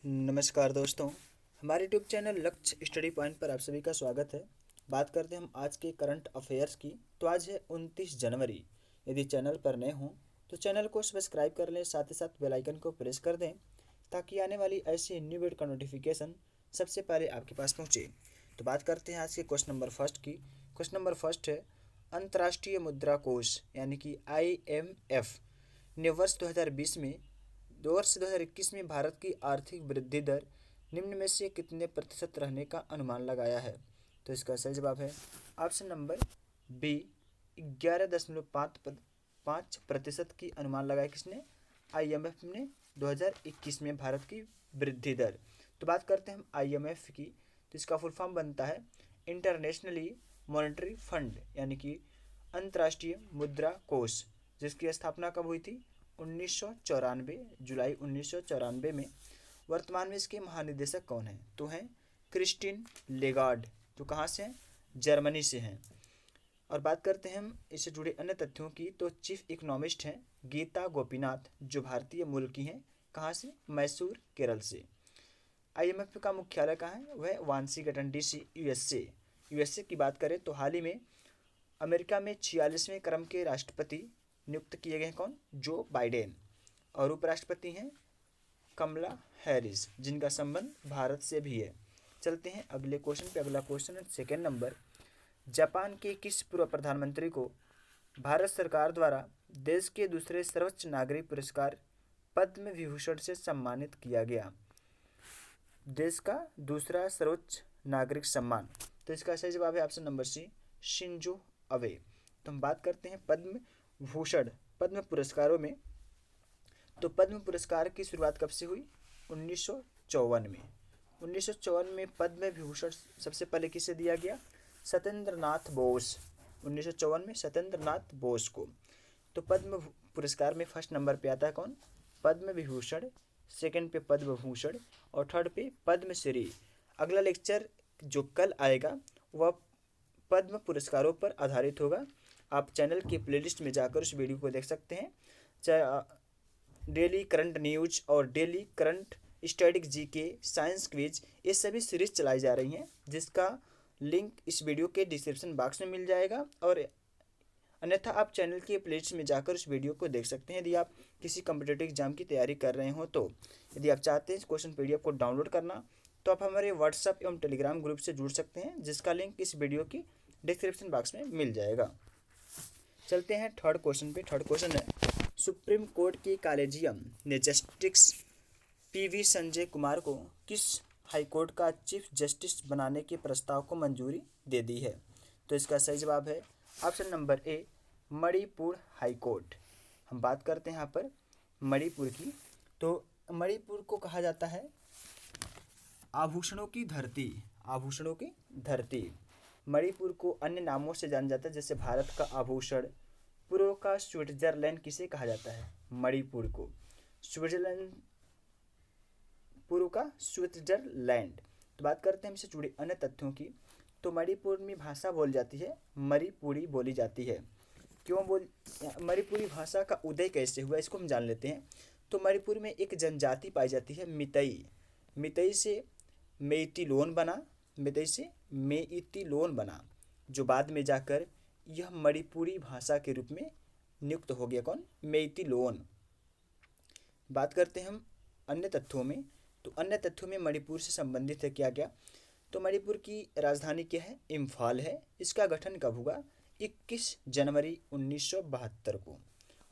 नमस्कार दोस्तों, हमारे यूट्यूब चैनल लक्ष्य स्टडी पॉइंट पर आप सभी का स्वागत है। बात करते हैं हम आज के करंट अफेयर्स की। तो आज है 29 जनवरी। यदि चैनल पर नए हों तो चैनल को सब्सक्राइब कर लें, साथ ही साथ बेल आइकन को प्रेस कर दें ताकि आने वाली ऐसी न्यू वीडियो का नोटिफिकेशन सबसे पहले आपके पास पहुँचे। तो बात करते हैं आज के क्वेश्चन नंबर फर्स्ट की। क्वेश्चन नंबर फर्स्ट है, अंतर्राष्ट्रीय मुद्रा कोष यानी कि IMF ने वर्ष 2020 में 2021 में भारत की आर्थिक वृद्धि दर निम्न में से कितने प्रतिशत रहने का अनुमान लगाया है? तो इसका सही जवाब है ऑप्शन नंबर बी, 11.5% की अनुमान लगाया। किसने? IMF ने 2021 में भारत की वृद्धि दर। तो बात करते हैं हम IMF की। तो इसका फुल फॉर्म बनता है इंटरनेशनली मॉनेटरी फंड यानी कि अंतर्राष्ट्रीय मुद्रा कोष, जिसकी स्थापना कब हुई थी? 1994, जुलाई 1994 में। वर्तमान में इसके महानिदेशक कौन हैं? तो हैं क्रिस्टीन लेगार्ड, जो कहाँ से हैं? जर्मनी से हैं। और बात करते हैं हम इससे जुड़े अन्य तथ्यों की। तो चीफ इकोनॉमिस्ट हैं गीता गोपीनाथ, जो भारतीय मूल की हैं। कहाँ से? मैसूर, केरल से। IMF का मुख्यालय कहाँ है? वह वाशिंगटन DC, USA की बात करें तो हाल ही में अमेरिका में 46वें क्रम के राष्ट्रपति नियुक्त किए गए। कौन? Joe Biden. और उपराष्ट्रपति हैं कमला हैरिस, जिनका संबंध भारत से भी है। चलते हैं अगले क्वेश्चन पे। अगला क्वेश्चन है सेकेंड नंबर, जापान के किस पूर्व प्रधानमंत्री को भारत सरकार द्वारा देश के दूसरे सर्वोच्च नागरिक पुरस्कार पद्म विभूषण से सम्मानित किया गया? देश का दूसरा सर्वोच्च नागरिक सम्मान। तो इसका सही जवाब है option number C, Shinzo Abe. तो हम बात करते हैं पद्म भूषण पद्म पुरस्कारों में। तो पद्म पुरस्कार की शुरुआत कब से हुई? 1954 में। 1954 में पद्म विभूषण सबसे पहले किसे दिया गया? सत्येंद्र नाथ बोस। 1954 में सत्येंद्र नाथ बोस को। तो पद्म पुरस्कार में फर्स्ट नंबर पे आता है कौन? पद्म विभूषण, सेकंड पे पद्म भूषण और थर्ड पे पद्मश्री। अगला लेक्चर जो कल आएगा वह पद्म पुरस्कारों पर आधारित होगा। आप चैनल के प्लेलिस्ट में जाकर उस वीडियो को देख सकते हैं। चाहे डेली करंट न्यूज और daily current static GK, science quiz, ये सभी सीरीज चलाई जा रही हैं, जिसका लिंक इस वीडियो के डिस्क्रिप्शन बॉक्स में मिल जाएगा। और अन्यथा आप चैनल के प्लेलिस्ट में जाकर उस वीडियो को देख सकते हैं, यदि आप किसी कम्पिटेटिव एग्जाम की तैयारी कर रहे हो तो। यदि आप चाहते हैं इस क्वेश्चन PDF को डाउनलोड करना तो आप हमारे व्हाट्सएप एवं टेलीग्राम ग्रुप से जुड़ सकते हैं, जिसका लिंक इस वीडियो की डिस्क्रिप्शन बॉक्स में मिल जाएगा। चलते हैं थर्ड क्वेश्चन पे। थर्ड क्वेश्चन है, सुप्रीम कोर्ट की कॉलेजियम ने जस्टिस PV संजय कुमार को किस हाईकोर्ट का चीफ जस्टिस बनाने के प्रस्ताव को मंजूरी दे दी है? तो इसका सही जवाब है ऑप्शन नंबर ए, मणिपुर हाईकोर्ट। हम बात करते हैं यहाँ पर मणिपुर की। तो मणिपुर को कहा जाता है आभूषणों की धरती। आभूषणों की धरती। मणिपुर को अन्य नामों से जाना जाता है, जैसे भारत का आभूषण, पूर्व का स्विट्जरलैंड किसे कहा जाता है? मणिपुर को। स्विट्जरलैंड, पूर्व का स्विट्जरलैंड। तो बात करते हैं हमसे जुड़े अन्य तथ्यों की। तो मणिपुर में भाषा बोली जाती है मणिपुरी बोली जाती है। क्यों मणिपुरी भाषा का उदय कैसे हुआ, इसको हम जान लेते हैं। तो मणिपुर में एक जनजाति पाई जाती है मितई। मितई से मेइतिलोन बना, मितई से मेइतिलोन बना, जो बाद में जाकर यह मणिपुरी भाषा के रूप में नियुक्त हो गया। कौन? मेइतिलोन। बात करते हैं हम अन्य तथ्यों में। तो अन्य तथ्यों में मणिपुर से संबंधित है क्या क्या? तो मणिपुर की राजधानी क्या है? इम्फाल है। इसका गठन कब हुआ? 21 जनवरी 1972 को।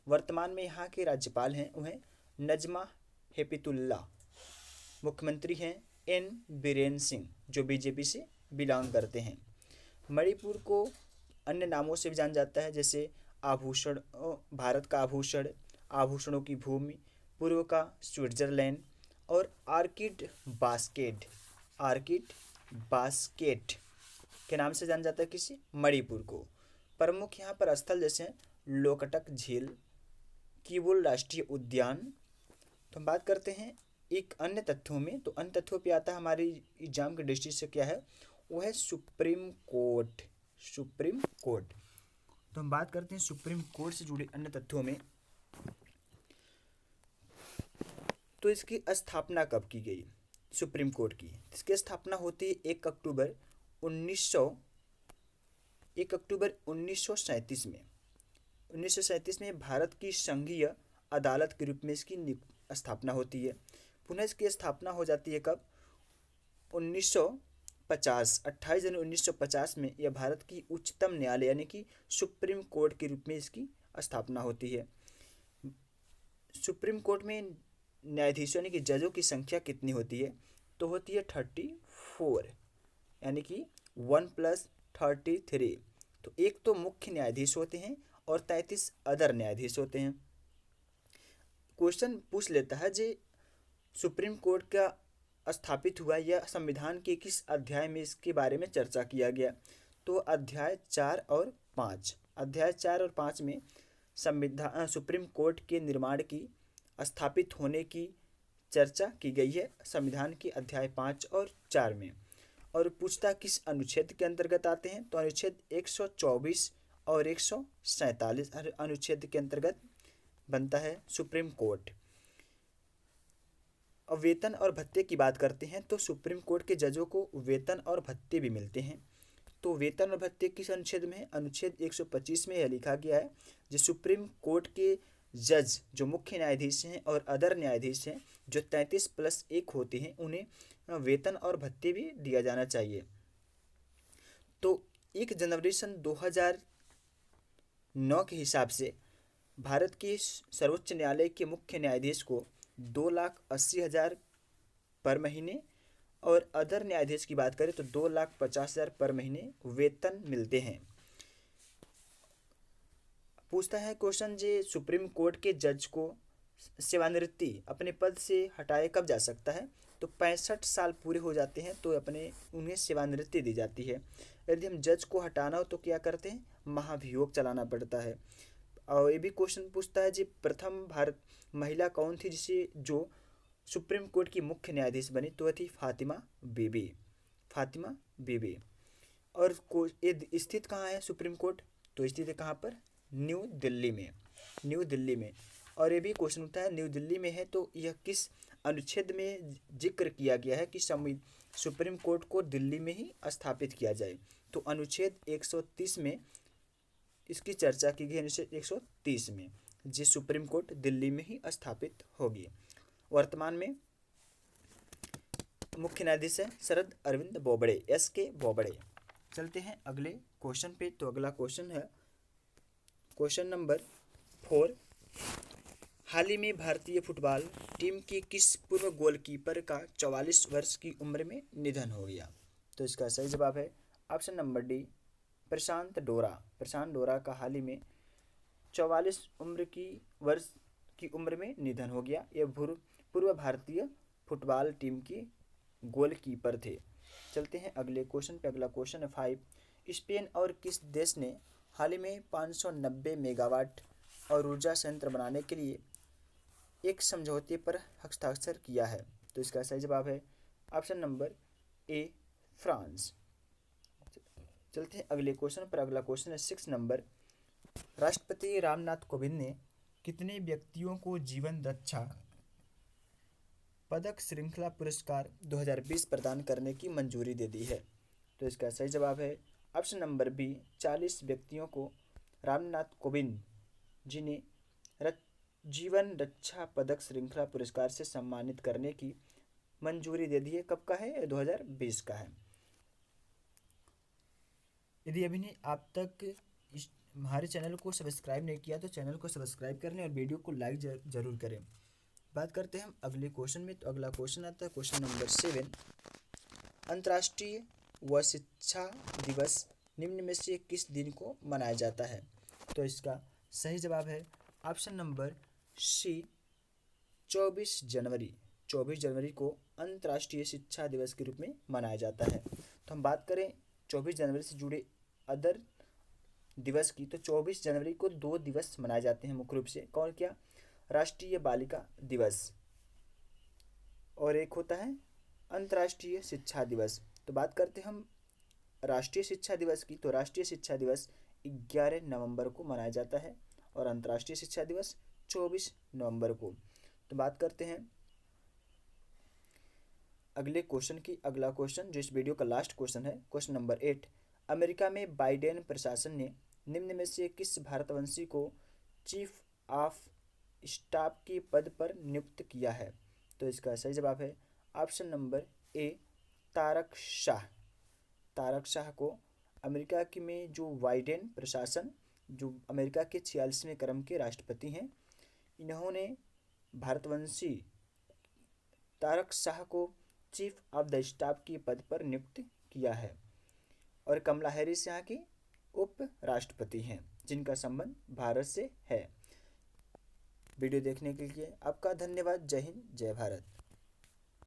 वर्तमान में यहाँ के राज्यपाल हैं वह नजमा हेपतुल्ला। मुख्यमंत्री हैं N बीरेन सिंह, जो BJP से बिलोंग करते हैं। मणिपुर को अन्य नामों से भी जाना जाता है, जैसे आभूषण, भारत का आभूषण, आभूषणों की भूमि, पूर्व का स्विट्जरलैंड और आर्किड बास्केट। आर्किड बास्केट के नाम से जाना जाता है किसी? मणिपुर को। प्रमुख यहाँ पर स्थल जैसे हैं लोकटक झील, किबुल राष्ट्रीय उद्यान। तो हम बात करते हैं एक अन्य तथ्यों में। तो अन्य तथ्यों पे आता है हमारी एग्जाम के दृष्टि से क्या है, वो है सुप्रीम कोर्ट। Supreme court. तो हम बात करते हैं सुप्रीम कोर्ट से जुड़े अन्य तथ्यों में। तो इसकी स्थापना कब की गई सुप्रीम कोर्ट की? इसकी स्थापना होती है 1 अक्टूबर 1937 में। 1937 में भारत की संघीय अदालत के रूप में इसकी स्थापना होती है। पुनः इसकी स्थापना हो जाती है कब? 1950 28 जनवरी 1950 में यह भारत की उच्चतम न्यायालय यानी कि सुप्रीम कोर्ट के रूप में इसकी स्थापना होती है। सुप्रीम कोर्ट में न्यायाधीशों यानी कि जजों की संख्या कितनी होती है? तो होती है 34, यानी कि 1+33। तो एक तो मुख्य न्यायाधीश होते हैं और 33 अदर न्यायाधीश होते हैं। क्वेश्चन पूछ लेता है जी सुप्रीम कोर्ट का स्थापित हुआ या संविधान के किस अध्याय में इसके बारे में चर्चा किया गया? तो अध्याय 4 और 5। अध्याय 4 और 5 में सुप्रीम कोर्ट के निर्माण की स्थापित होने की चर्चा की गई है संविधान के अध्याय 5 और 4 में। और पूछता किस अनुच्छेद के अंतर्गत आते हैं? तो अनुच्छेद 124 और 147 अनुच्छेद के अंतर्गत बनता है सुप्रीम कोर्ट। और वेतन और भत्ते की बात करते हैं तो सुप्रीम कोर्ट के जजों को वेतन और भत्ते भी मिलते हैं। तो वेतन और भत्ते किस अनुच्छेद में है? अनुच्छेद 125 में यह लिखा गया है जो सुप्रीम कोर्ट के जज जो मुख्य न्यायाधीश हैं और अदर न्यायाधीश हैं जो 33+1 होते हैं उन्हें वेतन और भत्ते भी दिया जाना चाहिए। तो 1 जनवरी सन 2009 के हिसाब से भारत के सर्वोच्च न्यायालय के मुख्य न्यायाधीश को 2,80,000 पर महीने और अदर न्यायाधीश की बात करें तो 2,50,000 पर महीने वेतन मिलते हैं। पूछता है क्वेश्चन जी सुप्रीम कोर्ट के जज को सेवानिवृत्ति अपने पद से हटाए कब जा सकता है? तो 65 साल पूरे हो जाते हैं तो उन्हें सेवानिवृत्ति दी जाती है। यदि हम जज को हटाना हो तो क्या करते हैं? महाभियोग चलाना पड़ता है। और ये भी क्वेश्चन पूछता है जी प्रथम भारत महिला कौन थी जिसे जो सुप्रीम कोर्ट की मुख्य न्यायाधीश बनी? तो वह थी फातिमा बीबी। फातिमा बीबी। और ये स्थित कहाँ है सुप्रीम कोर्ट? तो स्थित है कहाँ पर? न्यू दिल्ली में। न्यू दिल्ली में। और ये भी क्वेश्चन होता है न्यू दिल्ली में है तो यह किस अनुच्छेद में जिक्र किया गया है कि सुप्रीम कोर्ट को दिल्ली में ही स्थापित किया जाए? तो अनुच्छेद 130 में इसकी चर्चा की गई। अनुच्छेद 130 में जिस सुप्रीम कोर्ट दिल्ली में ही स्थापित होगी। वर्तमान में मुख्य न्यायाधीश है शरद अरविंद बोबड़े, SK बोबड़े। चलते हैं अगले क्वेश्चन पे। तो अगला क्वेश्चन है क्वेश्चन नंबर 4। हाल ही में भारतीय फुटबॉल टीम के किस पूर्व गोलकीपर का 44 वर्ष की उम्र में निधन हो गया? तो इसका सही जवाब है ऑप्शन नंबर डी, प्रशांत डोरा। प्रशांत डोरा का हाल ही में 44 वर्ष की उम्र में निधन हो गया। यह पूर्व भारतीय फुटबॉल टीम के गोलकीपर थे। चलते हैं अगले क्वेश्चन पे। अगला क्वेश्चन है 5। स्पेन और किस देश ने हाल ही में 590 मेगावाट और ऊर्जा संयंत्र बनाने के लिए एक समझौते पर हस्ताक्षर किया है? तो इसका सही जवाब है ऑप्शन नंबर ए, फ्रांस। चलते हैं अगले क्वेश्चन पर। अगला क्वेश्चन है 6 नंबर। राष्ट्रपति रामनाथ कोविंद ने कितने व्यक्तियों को जीवन रक्षा पदक श्रृंखला पुरस्कार 2020 प्रदान करने की मंजूरी दे दी है? तो इसका सही जवाब है ऑप्शन नंबर बी, 40 व्यक्तियों को रामनाथ कोविंद जी ने जीवन रक्षा पदक श्रृंखला पुरस्कार से सम्मानित करने की मंजूरी दे दी है। कब का है? 2020 का है। यदि अभी नहीं आप तक हमारे चैनल को सब्सक्राइब नहीं किया तो चैनल को सब्सक्राइब करें और वीडियो को लाइक जरूर करें। बात करते हैं हम अगले क्वेश्चन में। तो अगला क्वेश्चन आता है क्वेश्चन नंबर 7। अंतर्राष्ट्रीय व शिक्षा दिवस निम्न में से किस दिन को मनाया जाता है? तो इसका सही जवाब है ऑप्शन नंबर सी, 24 जनवरी। 24 जनवरी को अंतर्राष्ट्रीय शिक्षा दिवस के रूप में मनाया जाता है। तो हम बात करें 24 जनवरी से जुड़े अदर दिवस की तो 24 जनवरी को 2 दिवस मनाए जाते हैं मुख्य रूप से। कौन क्या? राष्ट्रीय बालिका दिवस और एक होता है अंतर्राष्ट्रीय शिक्षा दिवस। तो बात करते हैं हम राष्ट्रीय शिक्षा दिवस की। तो राष्ट्रीय शिक्षा दिवस 11 नवंबर को मनाया जाता है और अंतर्राष्ट्रीय शिक्षा दिवस 24 नवंबर को। तो बात करते हैं अगले क्वेश्चन की अगला क्वेश्चन जो इस वीडियो का लास्ट क्वेश्चन है, क्वेश्चन नंबर 8। अमेरिका में बाइडेन प्रशासन ने निम्न में से किस भारतवंशी को चीफ ऑफ स्टाफ के पद पर नियुक्त किया है? तो इसका सही जवाब है option number A, Tarak Shah. Tarak Shah को अमेरिका की में जो बाइडेन प्रशासन, जो अमेरिका के 46वें क्रम के राष्ट्रपति हैं, इन्होंने भारतवंशी तारक शाह को चीफ ऑफ द स्टाफ के पद पर नियुक्त किया है। और कमला हैरिस यहाँ की उप राष्ट्रपति हैं जिनका संबंध भारत से है। वीडियो देखने के लिए आपका धन्यवाद। जय हिंद, जय भारत।